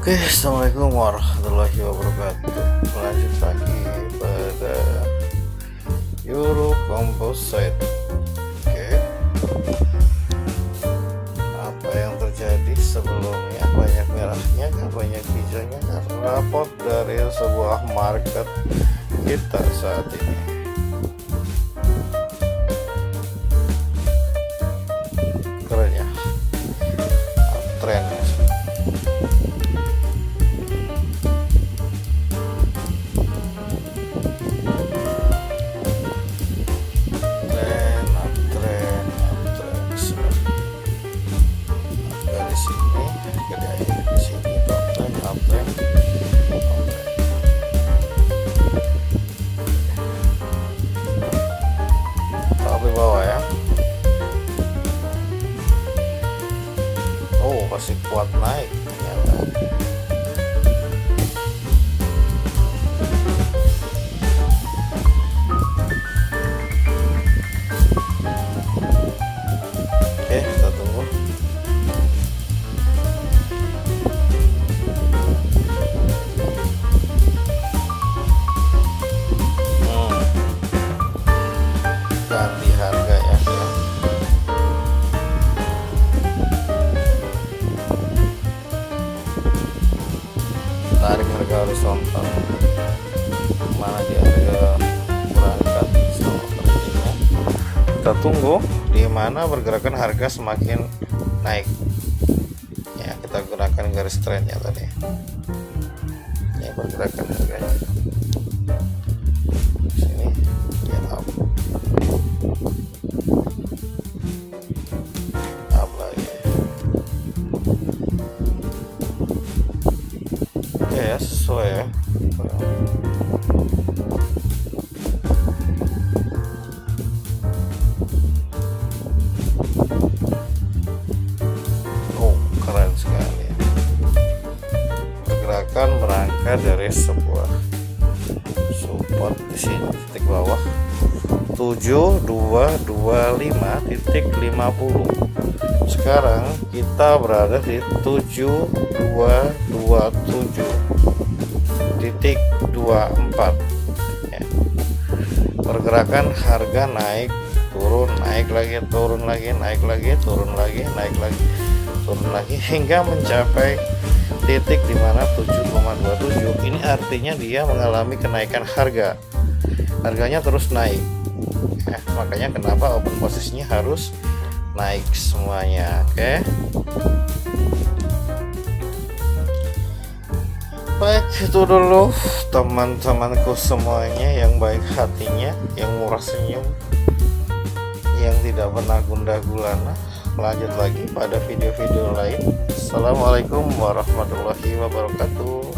Assalamualaikum warahmatullahi wabarakatuh. Lanjut lagi pada Euro Composite. Oke, apa yang terjadi sebelumnya? Banyak merahnya, banyak hijaunya. Rapot dari sebuah market kita saat ini. Keren ya, tren. Bawah ya. Oh, masih kuat naik ternyata. Oke, kita tunggu. Ganti harga ya. Tarik harga horizontal. Mana di harga berangkat sama tradingnya. Kita tunggu di mana pergerakan harga semakin naik. Ya, kita gunakan garis trennya tadi. Ini pergerakan harganya. Sini dia up. Up lagi. Oke ya, sesuai ya. Oh, keren sekali. Pergerakan berangkat dari sebuah support di sini titik bawah 7225.50. Sekarang kita berada di 7227.24 ya. Pergerakan harga naik turun, naik lagi, turun lagi, naik lagi, turun lagi, naik lagi, turun lagi hingga mencapai titik di mana 7,27. Ini artinya dia mengalami kenaikan harga. Harganya terus naik. Makanya kenapa open posisinya harus naik semuanya. Oke. Baik, itu dulu teman-temanku semuanya yang baik hatinya, yang murah senyum, yang tidak pernah gundah gulana. Lanjut lagi pada video-video lain. Assalamualaikum warahmatullahi wabarakatuh.